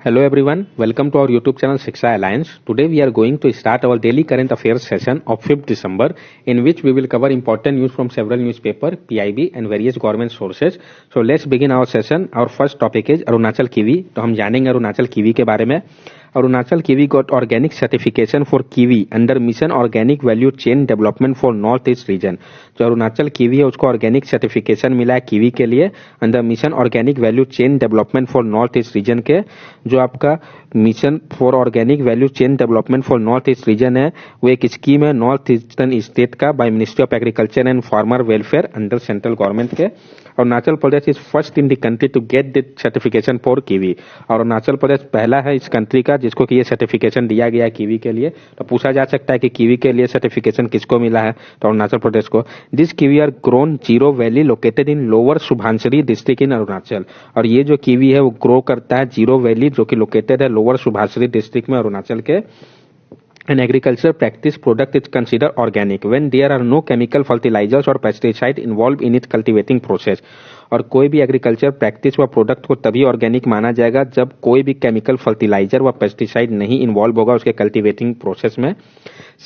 Hello everyone, welcome to our YouTube channel Shiksha Alliance. Today we are going to start our daily current affairs session of 5th December in which we will cover important news from several newspaper, PIB and various government sources. So let's begin our session. Our first topic is Arunachal kiwi. तो हम जानेंगे Arunachal kiwi के बारे में. Arunachal Kiwi got organic certification for kiwi under Mission Organic Value Chain Development for North East Region. जो Arunachal kiwi है उसको organic certification मिला है कीवी के लिए under mission organic value chain development for north east region के. जो आपका mission for organic value chain development for north east region है वो एक स्कीम है नॉर्थ ईस्टर्न स्टेट का by ministry of agriculture and farmer welfare under central government के. Arunachal Pradesh is first in the country to get this certification for kiwi. और अरुणाचल प्रदेश पहला है इस कंट्री का जिसको कि ये सर्टिफिकेशन दिया गया है कीवी के लिए. तो पूछा जा सकता है कि कीवी के लिए सर्टिफिकेशन किसको मिला है, तो अरुणाचल प्रदेश को. This kiwi are grown Ziro valley located in lower Subansiri district in Arunachal. और ये जो कीवी है वो ग्रो करता है जीरो वैली जो कि लोकेटेड है लोअर सुभानसरी डिस्ट्रिक्ट में अरुणाचल के. An agriculture practice product is considered organic when there are no chemical fertilizers or pesticide involved in its cultivating process. और कोई भी एग्रीकल्चर प्रैक्टिस व प्रोडक्ट को तभी ऑर्गेनिक माना जाएगा जब कोई भी केमिकल फर्टिलाइजर व पेस्टिसाइड नहीं इन्वॉल्व होगा उसके कल्टीवेटिंग प्रोसेस में.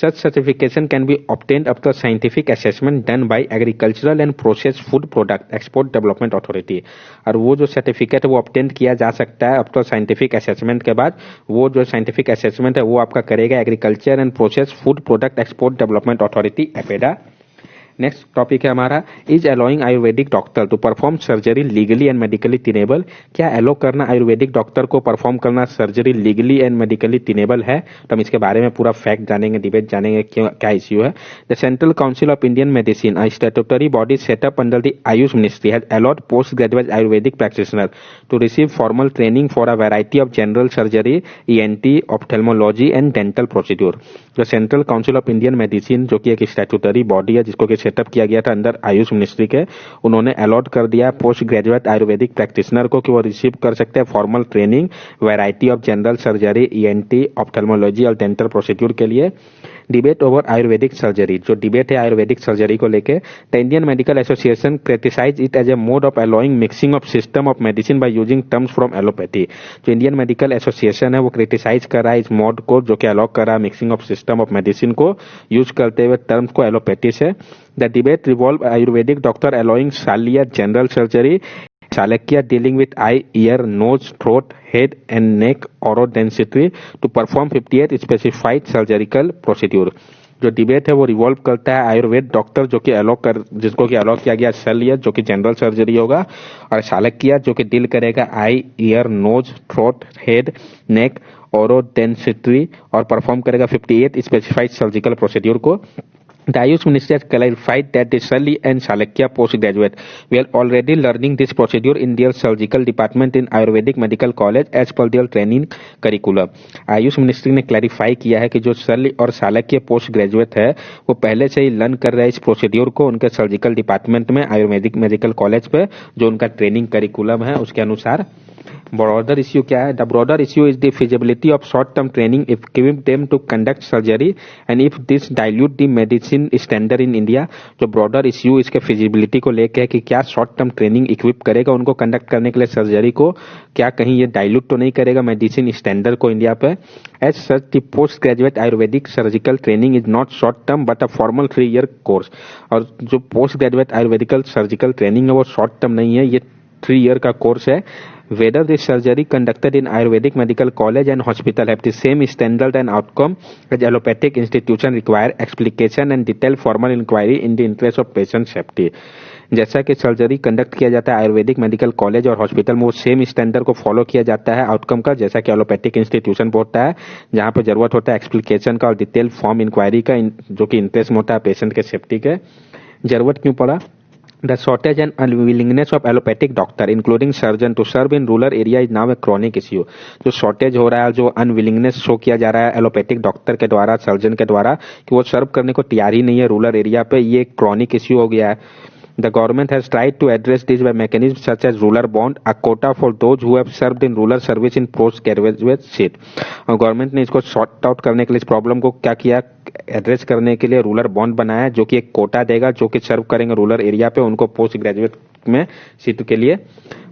Such certification can be obtained after scientific assessment done by agricultural and process food product export development authority. और वो जो सर्टिफिकेट है वो ऑब्टेन किया जा सकता है आफ्टर साइंटिफिक असेसमेंट के बाद. वो जो साइंटिफिक असेसमेंट है वो आपका करेगा agriculture and process food product export development authority APEDA. Next topic है हमारा is allowing Ayurvedic doctor to perform surgery legally and medically tenable. क्या अलो करना आयुर्वेदिक डॉक्टर को परफॉर्म करना surgery legally and medically tenable है, तो हम इसके बारे में पूरा फैक्ट जानेंगे, डिबेट जानेंगे क्या इश्यू है. The central council of Indian medicine a statutory body set up under the AYUSH ministry has allowed post graduate Ayurvedic practitioner to receive formal training for a variety of general surgery, ENT, ophthalmology and dental procedure. जो central council of Indian medicine जो कि एक statutory body है जिसको कि setup किया गया था अंदर आयुष मिनिस्ट्री के, उन्होंने अलॉट कर दिया पोस्ट ग्रेजुएट आयुर्वेदिक प्रैक्टिशनर को कि वो रिसीव कर सकते हैं formal training variety of general surgery, ENT, ophthalmology और डेंटल प्रोसीड्यूर के लिए. Debate over Ayurvedic surgery. जो डिबेट है आयुर्वेदिक सर्जरी को लेके, the Indian medical association criticize it as a mode of allowing mixing of system of medicine by using terms from allopathy. जो Indian medical association है वो criticise कर रहा है इस मोड को जो कि अलाउ कर रहा है mixing of system of medicine को यूज करते हुए टर्म्स को एलोपैथी से. The debate revolve Ayurvedic doctor allowing Shaliya general surgery, Chalakya dealing with eye, ear, nose, throat, head and neck orodensity to perform 58 specified surgical procedure. जो debate है वो revolve करता है आयुर्वेद डॉक्टर जो कि जिसको कि अलाउ किया गया शल्य जो कि जनरल सर्जरी होगा, और चालकिया जो कि डील करेगा आई, ईयर, नोज, थ्रोट, हेड, नेक, ओरोडेंसिटी और परफॉर्म करेगा 58 स्पेसिफाइड सर्जिकल प्रोसीड्यूर को. The Ayush Ministry has clarified that the Shali and Salakya postgraduate were already learning this procedure in their surgical department in Ayurvedic Medical College as per their training curriculum. Ayush ministry ने clarify किया है कि जो शल्य और शालक्य post graduate है वो पहले से ही लर्न कर रहे हैं इस प्रोसीड्यूर को उनके सर्जिकल डिपार्टमेंट में आयुर्वेदिक मेडिकल कॉलेज पे जो उनका ट्रेनिंग करिकुलम है उसके अनुसार. ब्रॉडर इश्यू क्या है? The broader issue is the feasibility of short term training if giving them to conduct surgery and if this dilute the medicine standard in India. जो broader issue इसके feasibility को लेकर है कि क्या शॉर्ट टर्म ट्रेनिंग इक्विप करेगा उनको conduct करने के लिए सर्जरी को, क्या कहीं ये डाइल्यूट तो नहीं करेगा मेडिसिन स्टैंडर्ड को इंडिया पे. As such the post graduate Ayurvedic surgical training is not short term but a formal 3-year course. और जो post graduate Ayurvedical surgical training है वो शॉर्ट टर्म नहीं है, ये 3-year का कोर्स है. Whether the surgery conducted in Ayurvedic Medical College and Hospital have the same standard and outcome as allopathic institution require explication and detailed formal inquiry in the interest of patient safety. जैसा कि surgery conduct किया जाता है Ayurvedic medical college और hospital में वो same standard को follow किया जाता है आउटकम का जैसा कि एलोपैथिक इंस्टीट्यूशन पे होता है, जहाँ पे जरूरत होता है एक्सप्लिकेशन का और डिटेल फॉर्म इंक्वायरी का जो कि इंटरेस्ट में होता है पेशेंट के सेफ्टी के. जरूरत क्यों पड़ा? The shortage and unwillingness of allopathic doctor, including surgeon, to serve in rural area is now a chronic issue. जो shortage हो रहा है, जो unwillingness शो किया जा रहा है एलोपैथिक डॉक्टर के द्वारा, सर्जन के द्वारा कि वो सर्व करने को तैयार ही नहीं है रूरल एरिया पे, ये क्रॉनिक इश्यू हो गया है. The government has tried to address this by mechanisms such as rural bond, a quota for those who have served in rural service in post-graduate seat. और गवर्नमेंट ने इसको sort out करने के लिए इस प्रॉब्लम को क्या किया, एड्रेस करने के लिए रूरल बॉन्ड बनाया जो कि एक कोटा देगा जो कि सर्व करेंगे रूरल एरिया पे उनको पोस्ट ग्रेजुएट में सीट के लिए।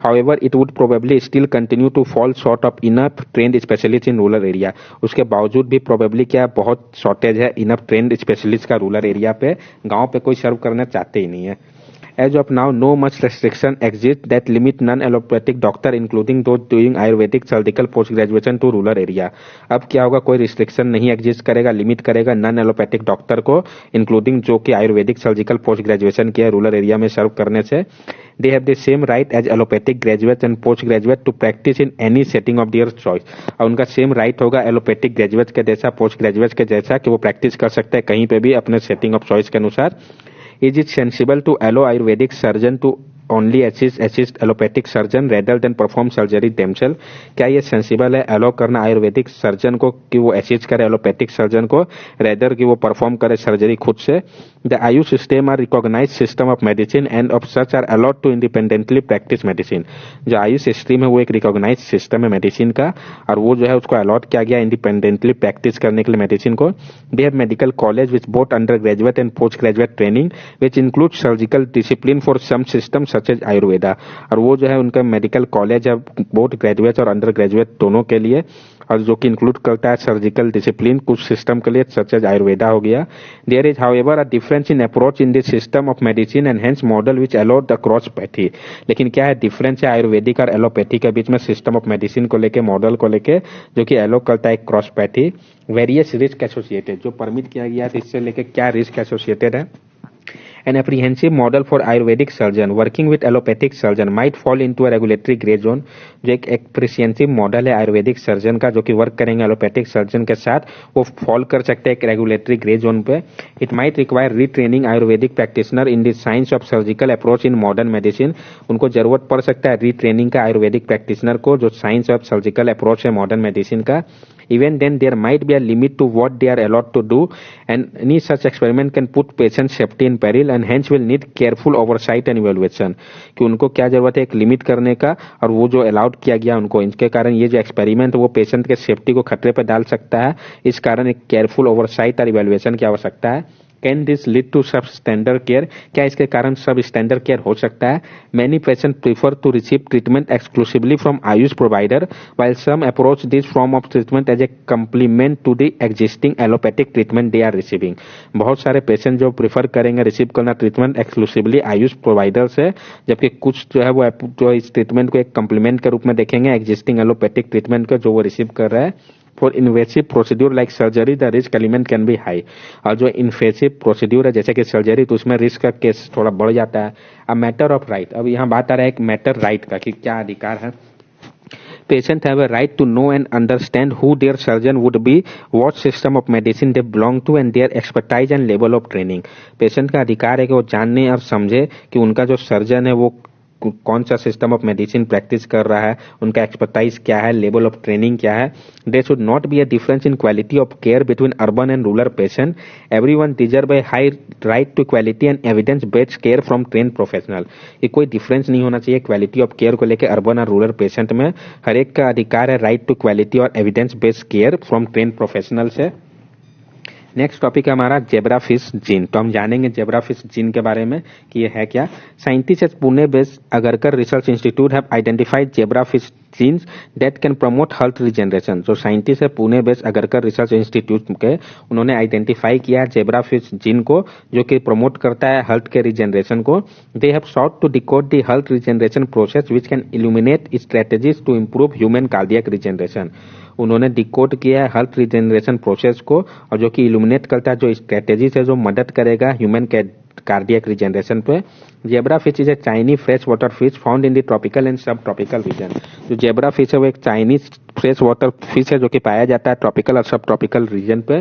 However, it would probably still continue to fall short of enough trained specialists in rural area. उसके बावजूद भी probably क्या बहुत शॉर्टेज है enough trained specialists का रूरल एरिया पे, गांव पे कोई सर्व करना चाहते ही नहीं है। As of now, no much restriction exists that limit non-allopathic doctor, including those doing Ayurvedic surgical post graduation to rural area. अब क्या होगा, कोई रिस्ट्रिक्शन नहीं एग्जिस्ट करेगा, लिमिट करेगा नॉन एलोपैथिक डॉक्टर को, इंक्लूडिंग जो कि आयुर्वेदिक सर्जिकल पोस्ट ग्रेजुएशन किया रूरल एरिया में सर्व करने से। They have the same right as allopathic graduates and post graduate to practice in any setting of their choice. और उनका सेम राइट होगा एलोपैथिक ग्रेजुएट के जैसा, पोस्ट ग्रेजुएट के जैसा, कि वो प्रैक्टिस कर सकते हैं कहीं पे भी अपने सेटिंग ऑफ चॉइस के अनुसार। Is it sensible to allow Ayurvedic surgeon to only assist allopathic surgeon rather than perform surgery themselves? क्या ये सेंसिबल है अलो करना आयुर्वेदिक सर्जन को कि वो असिस्ट करे एलोपैथिक सर्जन को, रेदर कि वो परफॉर्म करे सर्जरी खुद से? The AYUSH system are recognized system of medicine and of such are allowed to independently practice medicine. जो आयुष सिस्टम है वो एक रिकॉग्नाइज्ड सिस्टम है मेडिसिन का, और वो जो है उसको अलॉट किया गया इंडिपेंडेंटली प्रैक्टिस करने के लिए मेडिसिन को। They have medical college which both under graduate and post graduate training which include surgical discipline for some system such as Ayurveda. और वो जो है उनका मेडिकल कॉलेज है बोथ ग्रेजुएट और अंडर ग्रेजुएट दोनों के लिए, और जो कि इंक्लूड करता है सर्जिकल डिसिप्लिन कुछ सिस्टम के लिए सच एज आयुर्वेदा हो गया। There is however a difference in approach in this system of medicine and hence model which allowed the cross pathy. लेकिन क्या है डिफरेंस है आयुर्वेदिक और एलोपैथी के बीच में सिस्टम ऑफ मेडिसिन को लेके, मॉडल को लेके, जो कि एलो करता है cross pathy. Various risk associated, जो परमिट किया गया है इससे लेके क्या रिस्क एसोसिएटेड है। An apprehensive model for Ayurvedic surgeon working with allopathic surgeon might fall into a regulatory gray zone। जो एक एप्रिसिएंसिव मॉडल है आयुर्वेदिक सर्जन का जो कि वर्क करेंगे एलोपैथिक सर्जन के साथ, वो फॉल कर सकते हैं एक रेगुलेटरी ग्रे जोन पे। It might require retraining Ayurvedic practitioner in the science of surgical approach in modern medicine. उनको जरूरत पड़ सकता है रीट्रेनिंग का आयुर्वेदिक प्रैक्टिशनर को जो साइंस ऑफ सर्जिकल अप्रोच है मॉडर्न मेडिसिन का। Even then, there might be a limit to what they are allowed to do, and any such experiment can put patient safety in peril, and hence will need careful oversight and evaluation। कि उनको क्या जरूरत है एक limit करने का, और वो जो अलाउड किया गया उनको, इनके कारण ये जो एक्सपेरिमेंट वो पेशेंट के सेफ्टी को खतरे पर डाल सकता है, इस कारण एक केयरफुल ओवरसाइट और इवेल्युएशन की आवश्यकता है। Can this lead to sub standard care, क्या इसके कारण सब स्टैंडर्ड केयर हो सकता है। Many patient prefer to receive treatment exclusively from AYUSH provider while some approach this form of treatment as a complement to the existing allopathic treatment they are receiving। बहुत सारे patient जो prefer करेंगे receive करना treatment exclusively Ayush provider से, जबकि कुछ जो है वो जो इस ट्रीटमेंट को एक कंप्लीमेंट के रूप में देखेंगे एग्जिस्टिंग एलोपैथिक ट्रीटमेंट को जो वो रिसीव कर रहा है। For invasive procedure like surgery the risk element can be high. और जो इन्वेसिव प्रोसीड्यूर है जैसे कि सर्जरी, तो उसमें रिस्क का केस थोड़ा बढ़ जाता है। अ मैटर ऑफ राइट, अब यहाँ बात आ रहा है एक मैटर राइट का कि क्या अधिकार है। Patients have a right to know and understand who their surgeon would be, what system of medicine they belong to, and their expertise and level of training। Patient का अधिकार है कि वो जानने और समझे कि उनका जो सर्जन है वो कौन सा सिस्टम ऑफ मेडिसिन प्रैक्टिस कर रहा है, उनका एक्सपर्टाइज क्या है, लेवल ऑफ ट्रेनिंग क्या है। There should not be a difference in quality of care between urban and rural patient. Everyone deserve a high right to quality and evidence based care from train professional. ये कोई difference नहीं होना चाहिए quality of care को लेकर urban और rural patient में। हर एक का अधिकार है राइट टू क्वालिटी और evidence based care from train professional से। नेक्स्ट टॉपिक है हमारा जेब्राफिश जीन। तो हम जानेंगे जेब्राफिश जीन के बारे में कि ये है क्या। Scientist at Pune based Agarkar research institute have identified zebrafish genes that can promote health regeneration. जो साइंटिस्ट है Pune based Agarkar research institute के, उन्होंने आइडेंटिफाई किया जेब्राफिश जीन को जो कि प्रमोट करता है हेल्थ के रिजेनरेशन को। They have sought to decode the health regeneration process which can illuminate strategies to improve human cardiac regeneration. उन्होंने डिकोड किया है हेल्थ रिजेनरेशन प्रोसेस को, और जो कि इल्यूमिनेट करता है जो स्ट्रेटेजीज है जो मदद करेगा ह्यूमन कार्डियक रिजेनरेशन पे। Zebra fish is a Chinese fresh water fish found in the tropical and सब ट्रॉपिकल रीजन। जो जेब्रा फिश है वो एक चाइनीज फ्रेश वाटर फिश है जो कि पाया जाता है ट्रॉपिकल और सब ट्रॉपिकल रीजन पे।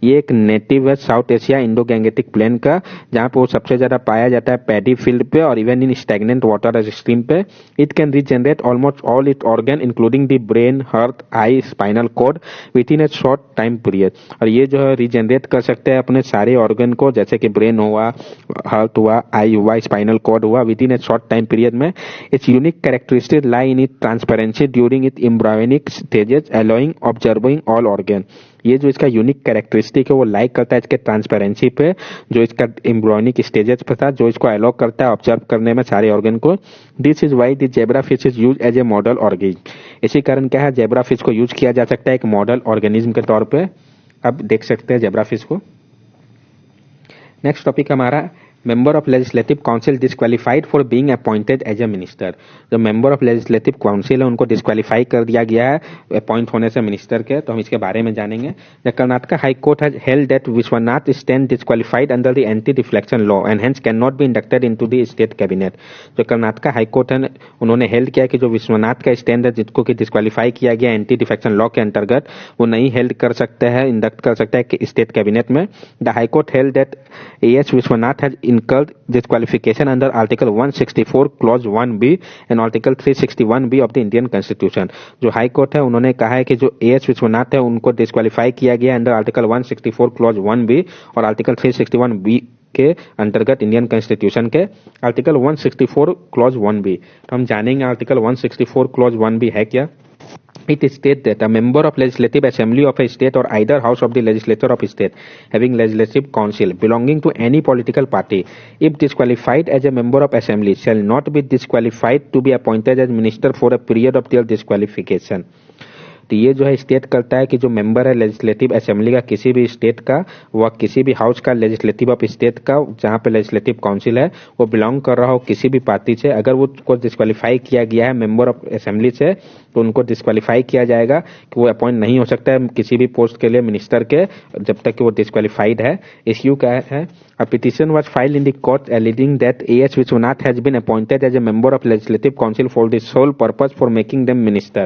ये एक नेटिव है South Asia Indo Gangetic plain का, जहाँ पे वो सबसे ज्यादा पाया जाता है पैडी फील्ड पे और even in stagnant water stream पे। It can regenerate almost all it organ including the brain, heart, eye, spinal cord within a short time period. और ये जो है रीजनरेट कर सकते हैं अपने सारे ऑर्गन को, जैसे कि ब्रेन हुआ, हार्ट हुआ, आई हुआ, स्पाइनल कॉर्ड हुआ, within a short time period में। Its unique characteristic lie in it transparency during it embryonic stages allowing observing all organ। ये जो इसका यूनिक कैरेक्टरिस्टिक है वो लाइक करता है इसके ट्रांसपेरेंसी पे, जो इसका एम्ब्रियोनिक स्टेजेस पे था, जो इसको अलाउ करता है ऑब्जर्व करने में सारे ऑर्गन को। This is why the zebra fish is use as a model organism. इसी कारण क्या है, जेब्रा फिश को यूज किया जा सकता है एक मॉडल ऑर्गेनिज्म के तौर पे। अब देख सकते हैं जेब्रा फिश को। नेक्स्ट टॉपिक हमारा member of legislative council disqualified for being appointed as a minister. जो मेंबर ऑफ लेजिस्लेटिव काउंसिल है उनको डिस्क्वालीफाई कर दिया गया है अपॉइंट होने से मिनिस्टर के, तो हम इसके बारे में जानेंगे। The Karnataka high court has held that Vishwanath stand disqualified under the anti deflection law and hence can not be inducted into the state cabinet. जो कर्नाटका हाई कोर्ट है उन्होंने हेल्ड किया कि जो विश्वनाथ का स्टैंड है जिसको कि डिस्क्वालीफाई किया गया एंटी डिफ्लेक्शन लॉ के अंतर्गत, वो नहीं हेल्ड कर सकते हैं, इंडक्ट कर सकता है स्टेट कैबिनेट में। The high court held that AH Vishwanath has incurred disqualification under Article 164 Clause 1B and Article 361B of the Indian Constitution। जो हाई कोर्ट है उन्होंने कहा है कि जो एएच विश्वनाथ है उनको डिस्क्वालीफाई किया गया अंडर आर्टिकल 164 Clause 1B और आर्टिकल 361B के अंतर्गत इंडियन कॉन्स्टिट्यूशन के आर्टिकल 164 Clause 1B। तो हम जानेंगे आर्टिकल 164 Clause 1B है क्या। It states that a member of legislative assembly of a state or either house of the legislature of a state having legislative council belonging to any political party, if disqualified as a member of assembly, shall not be disqualified to be appointed as minister for a period of their disqualification। तो ये जो है state करता है कि जो member है legislative assembly का किसी भी स्टेट का, वह किसी भी हाउस का लेजिस्लेटिव ऑफ स्टेट का जहां पे लेजिस्लेटिव काउंसिल है वो बिलोंग कर रहा हो किसी भी पार्टी से, अगर वो को डिस्क्वालीफाई किया गया है मेंबर ऑफ असेंबली से तो उनको डिस्क्वालीफाई किया जाएगा कि वो अपॉइंट नहीं हो सकता है किसी भी पोस्ट के लिए मिनिस्टर के जब तक कि वो डिस्क्वालीफाइड है। इश्यू क्या है, a petition was filed in the court alleging that A.H. Vishwanath has been appointed as a member of legislative council for the sole purpose for making them minister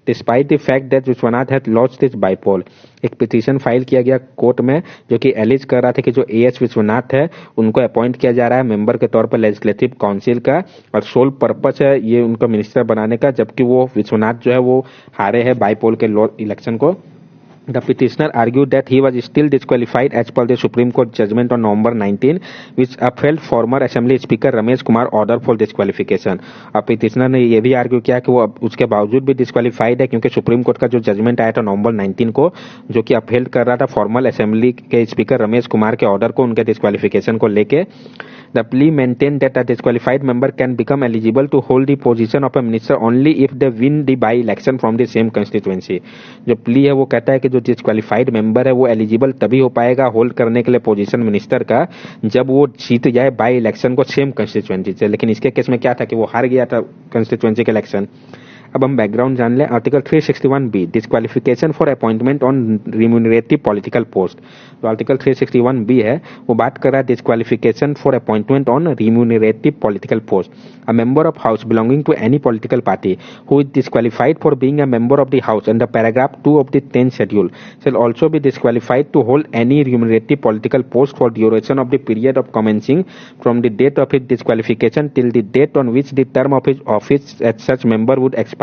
despite the fact that Vishwanath had lost his bypoll। एक petition file किया गया court में जो कि एलिज कर रहा था कि जो एएच विश्वनाथ है उनको अपॉइंट किया जा रहा है मेंबर के तौर पर लेजिस्लेटिव काउंसिल का और सोल पर्पस है ये उनको मिनिस्टर बनाने का, जबकि वो विश्वनाथ जो है वो हारे हैं बाईपोल के इलेक्शन को। The petitioner argued that he was still disqualified as per the Supreme Court judgment on November 19, which upheld former Assembly Speaker Ramesh Kumar order for disqualification। अब petitioner ने ये भी आर्ग्यू किया कि वो उसके बावजूद भी डिस्क्वालीफाइड है क्योंकि सुप्रीम कोर्ट का जो जजमेंट आया था नवंबर 19 को जो कि अपहेल्ड कर रहा था फॉर्मल असेंबली के स्पीकर रमेश कुमार के ऑर्डर को उनके डिस्क्वालिफिकेशन को लेके। The plea maintained that a disqualified member can become eligible to hold the position of a minister only if they win the by-election from the same constituency। जो plea है वो कहता है कि जो डिस्क्वालिफाइड मेंबर है वो एलिजिबल तभी हो पाएगा होल्ड करने के लिए पोजीशन मिनिस्टर का जब वो जीत जाए बाई इलेक्शन को सेम कंस्टिट्यूएंसी से। लेकिन इसके केस में क्या था कि वो हार गया था कंस्टिट्यूएंसी के इलेक्शन। अब हम बैकग्राउंड जान लें। Article 361B disqualification for appointment on remunerative political post. तो आर्टिकल 361B है वो बात कर रहा है disqualification for appointment on remunerative political post. A member of house belonging to any political party who is disqualified for being a member of the house under paragraph 2 of the 10th schedule shall also be disqualified to hold any remunerative political post for duration of the period of commencing from the date of his disqualification till the date on which the term of his office as such member would expire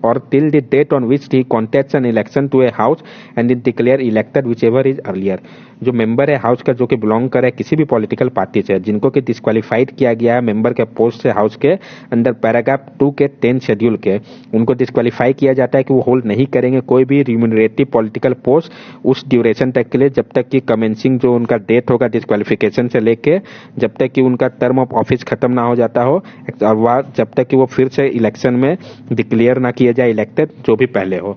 or till the date on which he contests an election to a house and is declared elected whichever is earlier। जो member है house का जो कि belong करे किसी भी political party से जिनको कि डिस्क्वालीफाइड किया गया है मेंबर के पोस्ट से हाउस के अंडर पैराग्राफ 2 के 10th शेड्यूल के, उनको डिस्क्वालीफाई किया जाता है कि वो होल्ड नहीं करेंगे कोई भी रिम्यूनरेटिव पॉलिटिकल पोस्ट उस ड्यूरेशन तक के लिए जब तक कि कमेंसिंग जो उनका डेट होगा डिस्क्वालिफिकेशन से लेके जब तक कि उनका टर्म ऑफ ऑफिस खत्म ना हो जाता हो और जब तक कि वो फिर से इलेक्शन में डिक्लेयर ना किया जाए इलेक्टेड जो भी पहले हो।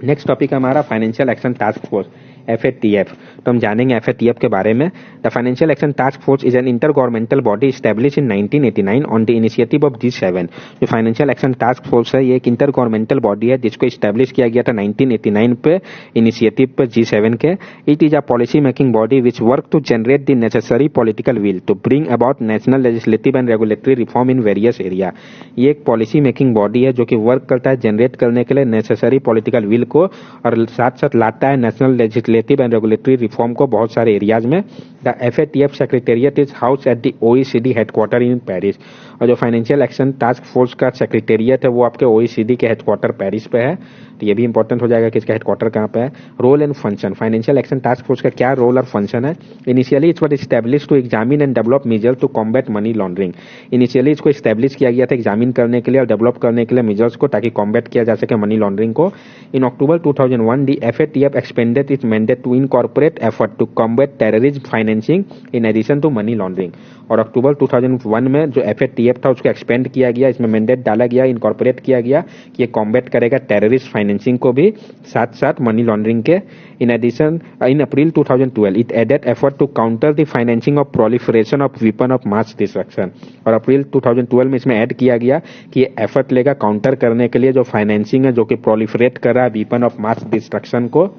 नेक्स्ट टॉपिक हमारा financial action task force FATF। तो हम जानेंगे FATF के बारे में। The financial action task force is an inter governmental body establish in 1989 on the initiative of G7। जो फाइनेंशियल एक्शन टास्क फोर्स है ये एक इंटर गवर्नमेंटल बॉडी है जिसको स्टैब्लिश किया गया था 1989 पे इनिशिएटिव पे G7 के। It is a policy making body which work to generate the necessary political will to bring about national legislative and regulatory reform in various area. ये एक पॉलिसी मेकिंग बॉडी है जो कि वर्क करता है generate करने के लिए नेसेसरी पॉलिटिकल विल को और साथ साथ लाता है national legislative and regulatory reform को बहुत सारे एरियाज में। The FATF secretariat is house at the OECD headquarter in Paris. और जो फाइनेंशियल एक्शन टास्क फोर्स का सेक्रेटेरिएट है वो आपके OECD के हेडक्वार्टर पेरिस पे है। तो ये भी इंपॉर्टेंट हो जाएगा कि इसका हेडक्वार्टर कहाँ पे है। Role and function, financial action task force का क्या रोल और फंक्शन है। Initially its was establish to examine and develop measure to combat money laundering. Initially इसको एस्टैब्लिश किया गया था एग्जामिन करने के लिए और डेवलप करने के लिए मेजर्स को ताकि कॉम्बैट किया जा सके मनी लॉन्ड्रिंग को। In October 2001, the FATF expanded its mandate to incorporate effort to combat terrorism financing in addition to money laundering. और अक्टूबर 2001 में जो FATF था उसको एक्सपेंड किया गया, इसमें मैंडेट डाला गया, इनकॉर्पोरेट किया गया कि ये कॉम्बैट करेगा टेररिस्ट फाइनेंसिंग को भी साथ साथ मनी लॉन्ड्रिंग के. In addition, in April 2012, it added effort to counter the financing of proliferation of weapon of mass destruction. और अप्रैल 2012 में इसमें ऐड किया गया कि ये एफर्ट लेगा काउंटर करने के लिए जो फाइनेंसिंग है जो कि प्रोलिफरेट कर रहा है वीपन ऑफ मास डिस्ट्रक्शन को.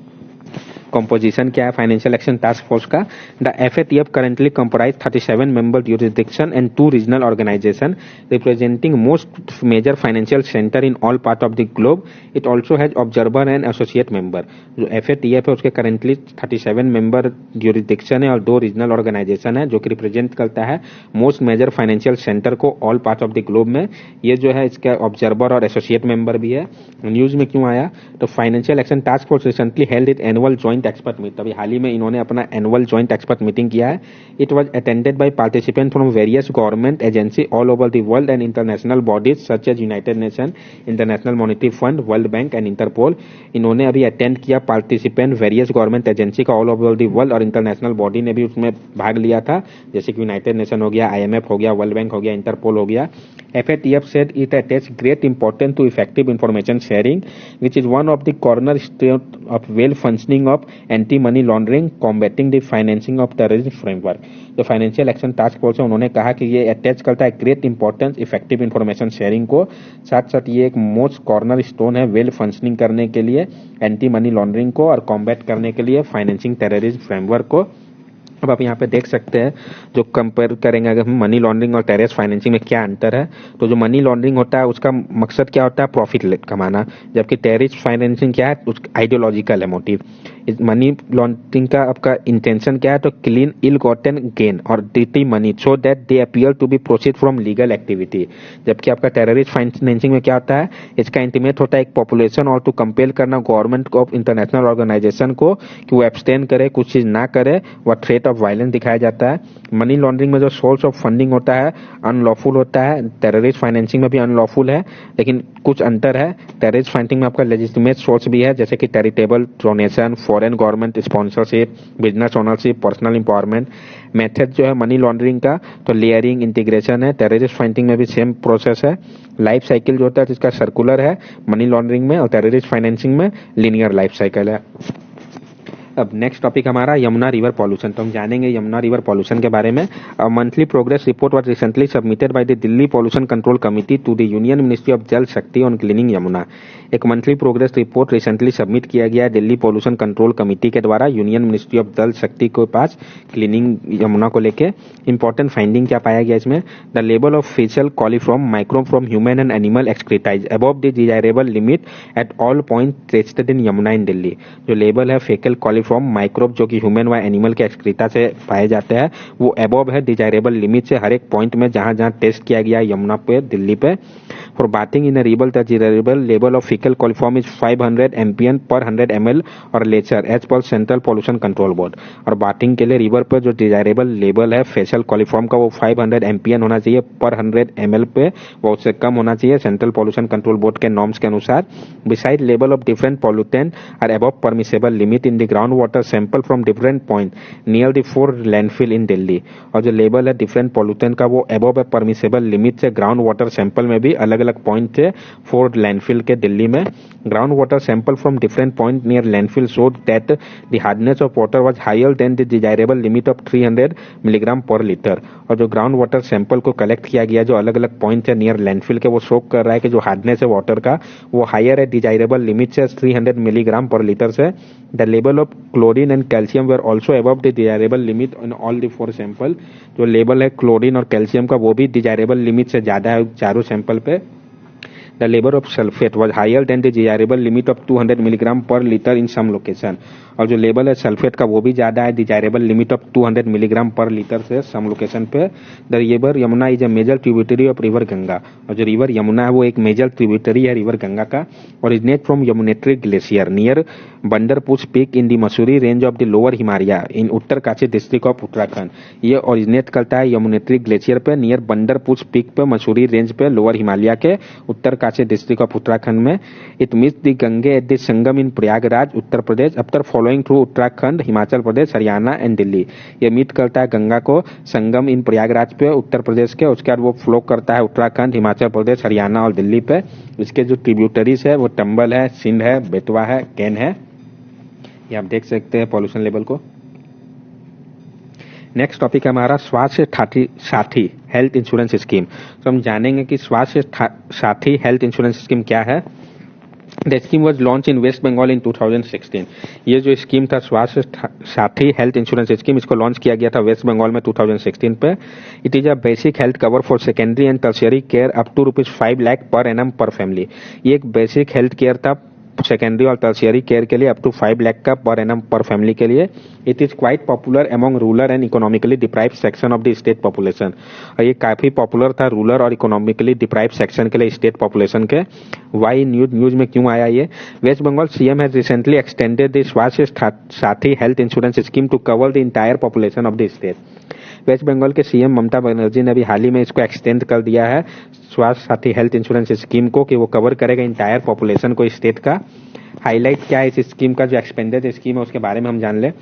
composition क्या है फाइनेंशियल एक्शन टास्क फोर्स का. The FATF currently comprise 37 member jurisdiction and 2 regional organization representing most major financial center in all part of the globe. It also has observer and associate member. जो FATF है उसके currently 37 member jurisdiction है और 2 regional organization है जो कि represent करता है मोस्ट मेजर फाइनेंशियल सेंटर को all part of the globe में. ये जो है इसका ऑब्जर्वर और एसोसिएट मेंबर भी है. न्यूज में क्यों आया तो financial action task force recently held it annual joint expert meet. अभी हाल ही में इन्होंने अपना एनुअल ज्वाइंट एक्सपर्ट मीटिंग किया है. It was attended by participant from various government agency all over the world and international bodies such as United Nation, International Monetary Fund, World Bank and Interpol. इन्होंने अभी अटेंड किया participant various government agency का all over the world और international body ने भी उसमें भाग लिया था जैसे कि यूनाइटेड नेशन हो गया, IMF हो गया, वर्ल्ड बैंक हो गया, इंटरपोल हो गया. FATF said it attaches great importance to effective information sharing, which is one of the cornerstones of well functioning of anti-money laundering, combating the financing of terrorism framework. जो financial action task force है उन्होंने कहा कि ये attach करता है great importance effective information sharing को, साथ साथ ये एक मोस्ट कॉर्नर स्टोन है वेल फंक्शनिंग करने के लिए एंटी मनी लॉन्ड्रिंग को और कॉम्बैट करने के लिए फाइनेंसिंग टेररिज्म फ्रेमवर्क को. अब आप यहाँ पे देख सकते हैं जो कंपेयर करेंगे अगर हम मनी लॉन्ड्रिंग और टेररिस्ट फाइनेंसिंग में क्या अंतर है. तो जो मनी लॉन्ड्रिंग होता है उसका मकसद क्या होता है प्रॉफिट कमाना, जबकि टेररिस्ट फाइनेंसिंग क्या है आइडियोलॉजिकल है मोटिव. मनी लॉन्ड्रिंग का आपका इंटेंशन क्या है तो क्लीन इल गॉटन गेन और डिटी money so that they appear to be proceed from legal activity. जबकि आपका टेररिस्ट फाइनेंसिंग में क्या होता है इसका इंटीमेट होता है एक पॉपुलेशन और टू कंपेल करना गवर्नमेंट ऑफ इंटरनेशनल ऑर्गेनाइजेशन को कि वो एब्सटेन करे, कुछ चीज ना करे, वह थ्रेट ऑफ वायलेंस दिखाया जाता है. मनी लॉन्ड्रिंग में जो सोर्स ऑफ फंडिंग होता है अनलॉफुल होता है, टेररिस्ट फाइनेंसिंग में भी अनलॉफुल है, लेकिन कुछ अंतर है. टेररिस्ट फाइनेंसिंग में आपका लेजिटिमेट सोर्स भी है जैसे कि charitable donation, foreign government sponsorship, business ownership, personal empowerment. Method जो है मनी लॉन्ड्रिंग का तो लेयरिंग इंटीग्रेशन है. टेररिस्ट फाइनेंसिंग में भी सेम प्रोसेस है. लाइफ साइकिल जो होता है जिसका सर्कुलर है मनी लॉन्ड्रिंग में और टेररिस्ट फाइनेंसिंग में लीनियर लाइफ साइकिल है. अब नेक्स्ट टॉपिक हमारा यमुना रिवर पॉल्यूशन. तो हम जानेंगे यमुना रिवर पॉल्यूशन के बारे में. Monthly progress report was recently submitted by the Delhi pollution control committee to the Union Ministry of Jal Shakti on cleaning Yamuna. एक monthly progress report recently submit किया गया है दिल्ली पॉल्यूशन कंट्रोल कमिटी के द्वारा यूनियन मिनिस्ट्री ऑफ जल शक्ति के पास क्लीनिंग यमुना को लेके. इंपॉर्टेंट फाइंडिंग क्या पाया गया इसमें, the level of faecal coliform microbe from human and animal excreta above the desirable limit at all point tested in Yamuna in Delhi. जो लेवल है फेकल कॉलीफॉर्म माइक्रोब जो कि ह्यूमन व एनिमल के एक्सक्रीटा से पाए जाते हैं वो अबव है डिजायरेबल लिमिट से हर एक पॉइंट में जहां जहां टेस्ट किया गया है यमुना पे दिल्ली पे. For bathing in a river the desirable level of faecal coliform is 500 MPN per 100 ml और लेचर as per central pollution control board. और बाथिंग के लिए रिवर पर जो डिजायरेबल लेवल है फेशियल कॉलीफॉर्म का वो 500 MPN होना चाहिए पर 100 ml पे, वो उससे कम होना चाहिए सेंट्रल पॉल्यूशन कंट्रोल बोर्ड के नॉर्म्स के अनुसार. Besides level of different pollutant are above permissible limit in the ground water sample from different point near the 4 landfill in Delhi. और जो लेवल है डिफरेंट पॉल्यूटेंट का वो अबव है परमिसेबल लिमिट से ग्राउंड वाटर सैंपल में भी अलग अलग पॉइंट थे 4 लैंडफिल के दिल्ली में. Ground water sample from different point near landfill showed that the hardness of water was higher than the desirable limit of 300 milligram per litre. और जो ग्राउंड वाटर सैंपल को कलेक्ट किया गया जो अलग अलग पॉइंट है नियर लैंडफिल के वो शो कर रहा है कि जो हार्डनेस है वाटर का वो हायर है डिजायरेबल लिमिट से 300 मिलीग्राम पर लीटर से. The level of chlorine and calcium were also above the desirable limit in all the 4 sample. जो लेवल है क्लोरीन और कैल्शियम का वो भी डिजायरेबल लिमिट से ज्यादा है चारों सैंपल पे. The level of sulfate was higher than the desirable limit of 200 milligram per liter in some location. और जो लेवल है सल्फेट का वो भी ज्यादा है desirable limit of 200 milligram per litre से सम लोकेशन पे. The river Yamuna is a major tributary of river Ganga. और जो रिवर यमुना है वो एक मेजर ट्रिब्यूटरी है रिवर गंगा का. Originate from Yamunotri glacier near Bandarpunch peak in the Mussoorie range of the lower Himalaya in Uttarkashi district of Uttarakhand. ये ओरिजिनेट करता है यमुनेट्री ग्लेशियर पे नियर बंदरपुच पीक पे मसूरी रेंज पे लोअर हिमालय के उत्तरकाशी उत्तरकाशी डिस्ट्रिक्ट ऑफ उत्तराखंड में। It meets the Gange at the Sangam in Prayagraj Uttar Pradesh after following through Uttarakhand, Himachal Pradesh, Haryana and Delhi. ये meet करता है गंगा को संगम इन प्रयागराज पे उत्तर प्रदेश के, उसके बाद वो फ्लो करता है उत्तराखंड, हिमाचल प्रदेश, हरियाणा और दिल्ली पे। इसके जो ट्रिब्यूटरीज है वो टंबल है, सिंध है, बेतवा है, केन है। ये आप देख सकते हैं पॉल्यूशन लेवल को। नेक्स्ट टॉपिक है हमारा स्वास्थ्य साथी हेल्थ इंश्योरेंस स्कीम। तो हम जानेंगे कि स्वास्थ्य साथी हेल्थ इंश्योरेंस स्कीम क्या है। The scheme was launch in West Bengal in 2016। ये जो स्कीम था Swasthya Sathi health insurance scheme, इसको लॉन्च किया गया था वेस्ट बंगाल में 2016 पे। It is a basic health cover for secondary and tertiary care up to ₹5 lakh per annum per family. ये एक बेसिक हेल्थ केयर था सेकेंडरी और टर्शियरी केयर के लिए अप टू 5 लाख का पर एनम पर फैमिली के लिए। It is quite popular among rural and economically deprived section of the state population. और ये काफी पॉपुलर था रूरल और इकोनॉमिकली डिप्राइव्ड सेक्शन के लिए स्टेट पॉपुलेशन के। वाई न्यूज में क्यों आया ये? West Bengal CM has recently extended the Swasthya Sathi health insurance scheme to cover the entire population of the state. West Bengal के सीएम ममता बनर्जी ने अभी हाल ही में इसको एक्सटेंड कर दिया है स्वास्थ्य साथी हेल्थ इंश्योरेंस स्कीम को, कि वो कवर करेगा इंटायर पॉपुलेशन को स्टेट का। हाईलाइट क्या है इस स्कीम का, जो एक्सपेंडेड स्कीम है उसके बारे में हम जान ले।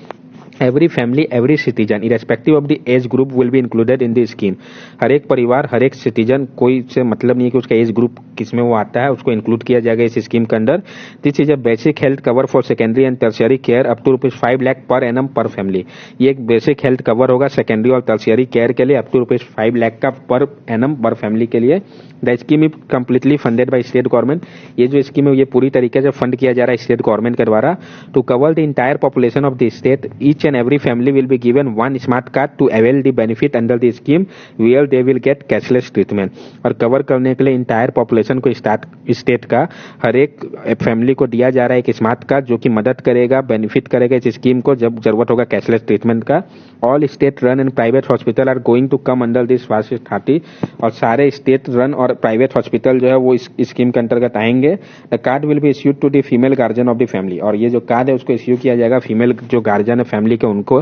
Every family, every citizen irrespective of the age group will be included in the scheme. हर एक परिवार, हर एक सिटीजन, कोई से मतलब नहीं है कि उसका एज ग्रुप किसमें वो आता है, उसको इंक्लूड किया जाएगा इस स्कीम के अंदर। This is a basic health cover for secondary and tertiary care up to ₹5 lakh per annum per family. ये एक बेसिक हेल्थ कवर होगा सेकेंडरी और टर्शियरी केयर के लिए अप टू ₹5 लाख का पर एनम पर फैमिली के लिए। The scheme is completely funded by state government. ये जो स्कीम है ये पूरी तरीके से फंड किया जा रहा है स्टेट गवर्नमेंट के द्वारा। To cover the entire population of the state, each and every family will be given one smart card to avail the benefit under the scheme where they will get cashless treatment। और cover करने के लिए entire population को state का हर एक family को दिया जा रहा है एक स्मार्ट कार्ड, जो कि मदद करेगा, बेनिफिट करेगा इस स्कीम को जब जरूरत होगा कैशलेस ट्रीटमेंट का। All state run and private hospital are going to come under this Swasthya Sathi. और सारे स्टेट रन और प्राइवेट हॉस्पिटल जो है वो इस स्कीम के अंतर्गत आएंगे। The card will be issued to the female guardian of the family. और ये जो कार्ड है उसको इश्यू किया जाएगा फीमेल जो गार्जियन है फैमिली के उनको।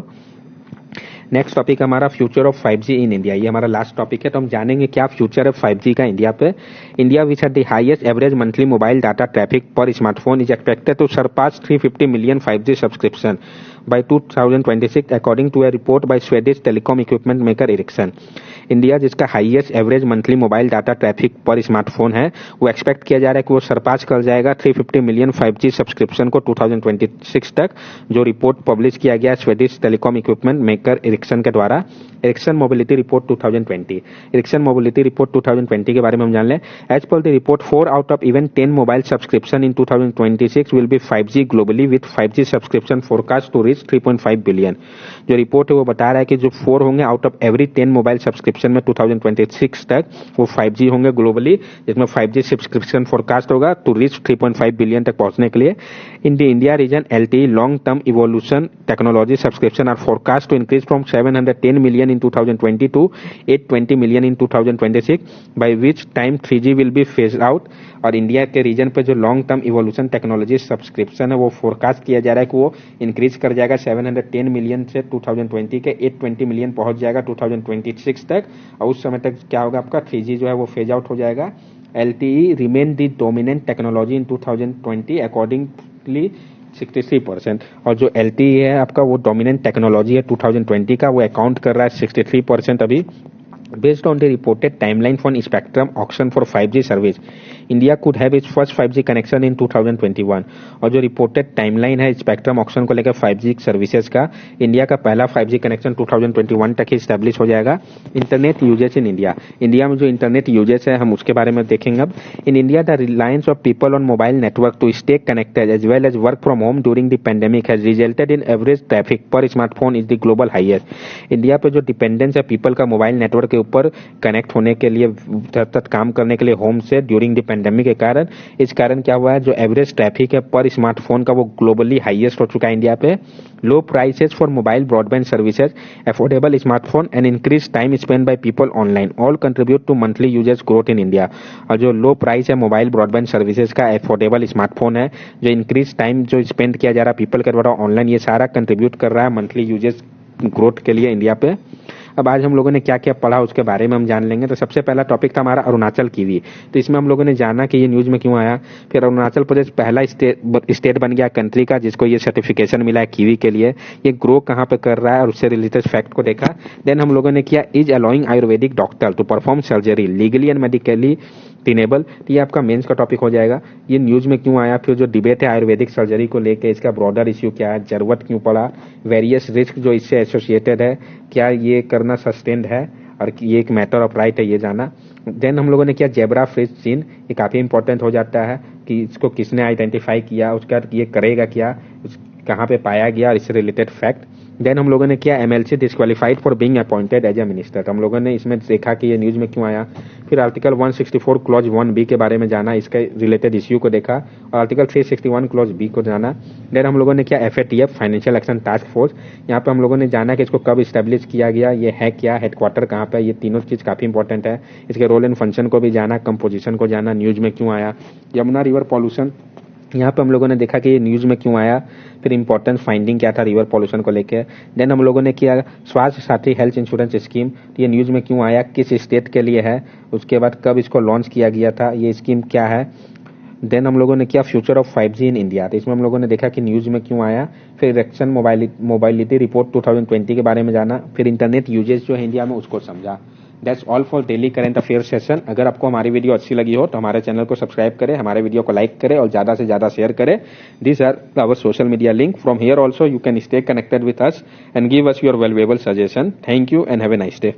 नेक्स्ट टॉपिक हमारा future of 5G in India. ये हमारा लास्ट टॉपिक है, तो हम जानेंगे क्या फ्यूचर है 5G का इंडिया पे। India which had the highest average monthly mobile data traffic per smartphone is expected to surpass 350 million 5G subscription by 2026 according to a report by Swedish telecom equipment maker Ericsson। India जिसका highest average monthly mobile data traffic per smartphone है, वो expect किया जा रहा है कि वो सरपास कर जाएगा 350 मिलियन 5G सब्सक्रिप्शन को 2026 तक, जो रिपोर्ट पब्लिश किया गया Swedish telecom equipment maker Ericsson के द्वारा। Ericsson mobility report 2020। Ericsson mobility report 2020 के बारे में हम जान लें। As per the report 4 out of even 10 mobile subscription in 2026 will be 5G globally with 5G subscription forecast to reach 3.5 billion. जो report है वो बता रहा है कि जो 4 होंगे out of every 10 mobile subscription में 2026 तक वो 5G होंगे ग्लोबली, जिसमें 5G सब्सक्रिप्शन फोरकास्ट होगा टू रीच 3.5 बिलियन तक पहुंचने के लिए। In the India region LTE long term evolution technology subscription are forecast to increase from 710 million in 2020 to 820 million in 2026, by which time 3G will be phased out। और India के reason पे जो long term evolution technology subscription है वो forecast किया जा रहा है कि वो इंक्रीज कर जाएगा 710 मिलियन से 2020 के 820 मिलियन पहुंच जाएगा 2026 तक। और उस समय तक क्या होगा आपका 3G जो है वो फेज आउट हो जाएगा। LTE remain the dominant technology in 2020 accordingly 63%। और जो LTE है आपका वो डोमिनेंट टेक्नोलॉजी है 2020 का, वो अकाउंट कर रहा है 63% अभी। Based on the reported timeline for spectrum auction for 5G service, India could have its first 5G connection in 2021। और जो रिपोर्टेड टाइमलाइन है स्पेक्ट्रम ऑक्शन को लेकर 5G सर्विसेज का, इंडिया का पहला 5G कनेक्शन 2021 तक ही स्टैब्लिश हो जाएगा। Internet usage in India. India में जो इंटरनेट यूजेज है हम उसके बारे में देखेंगे अब। In India the reliance of people on mobile network to stay connected as well as work from home during the pandemic has resulted in average traffic per smartphone is the global highest. India पे जो dependence है people का mobile network के ऊपर connect होने के लिए, सतत काम करने के लिए होम से ड्यूरिंग द पेंडेमिक के कारण, इस कारण क्या हुआ है जो एवरेज ट्रैफिक है पर स्मार्टफोन का वो ग्लोबली हाईएस्ट हो चुका है इंडिया पे। Low prices for mobile broadband services, affordable smartphone and increase time spend by people online all contribute to monthly usage growth in India. और जो लो प्राइस है मोबाइल ब्रॉडबैंड सर्विसेज का, affordable smartphone है, जो increase time जो spend किया जा रहा है पीपल के द्वारा ऑनलाइन, ये सारा कंट्रीब्यूट कर रहा है मंथली यूजेज ग्रोथ के लिए इंडिया पे। अब आज हम लोगों ने क्या क्या पढ़ा उसके बारे में हम जान लेंगे। तो सबसे पहला टॉपिक था हमारा अरुणाचल कीवी। तो इसमें हम लोगों ने जाना कि ये न्यूज में क्यों आया। फिर अरुणाचल प्रदेश पहला स्टेट बन गया कंट्री का जिसको ये सर्टिफिकेशन मिला है कीवी के लिए। ये ग्रो कहाँ पे कर रहा है और उससे रिलेटेड फैक्ट को देखा। देन हम लोगों ने किया is allowing Ayurvedic doctor to perform surgery legally and medically tenable. तो ये आपका मेंस का टॉपिक हो जाएगा। ये न्यूज में क्यों आया, फिर जो डिबेट है आयुर्वेदिक सर्जरी को लेके इसका ब्रॉडर इश्यू क्या है, जरूरत क्यों पड़ा, वेरियस रिस्क जो इससे एसोसिएटेड है, क्या ये करना सस्टेन्ड है और ये एक मैटर ऑफ राइट है ये जाना। देन हम लोगों ने किया जेब्रा फिश सीन। ये काफी इंपॉर्टेंट हो जाता है कि इसको किसने आइडेंटिफाई किया, उसका ये करेगा क्या, कहाँ पे पाया गया और इससे रिलेटेड फैक्ट। देन हम लोगों ने किया MLC disqualified for being appointed as a minister. हम लोगों ने इसमें देखा कि ये न्यूज में क्यों आया। फिर आर्टिकल 164 क्लॉज 1B के बारे में जाना, इसके रिलेटेड इश्यू को देखा और आर्टिकल 361 क्लॉज B को जाना। देन हम लोगों ने किया FATF financial action task force. यहाँ पे हम लोगों ने जाना कि इसको कब स्टैब्लिश किया गया, ये है क्या, हेडक्वार्टर कहाँ पे, ये तीनों चीज काफी इंपॉर्टेंट है। इसके रोल एंड फंक्शन को भी जाना, कंपोजिशन को जाना, न्यूज में क्यों आया। यमुना रिवर पॉल्यूशन, यहाँ पे हम लोगों ने देखा कि ये न्यूज में क्यों आया। फिर इंपॉर्टेंट फाइंडिंग क्या था रिवर पॉल्यूशन को लेकर। देन हम लोगों ने किया स्वास्थ्य साथी हेल्थ इंश्योरेंस स्कीम, तो ये न्यूज में क्यों आया, किस स्टेट के लिए है, उसके बाद कब इसको लॉन्च किया गया था, ये स्कीम क्या है। देन हम लोगों ने किया future of 5G in India. तो इसमें हम लोगों ने देखा कि न्यूज में क्यों आया। फिर इलेक्शन मोबाइलिटी रिपोर्ट 2020 के बारे में जाना। फिर इंटरनेट यूजेज जो है इंडिया में उसको समझा। That's all for daily current affair session. अगर आपको हमारी वीडियो अच्छी लगी हो तो हमारे चैनल को सब्सक्राइब करें, हमारे वीडियो को लाइक करें और ज्यादा से ज्यादा शेयर करें। This are our social media link. From here also you can stay connected with us and give us your valuable suggestion. Thank you and have a nice day.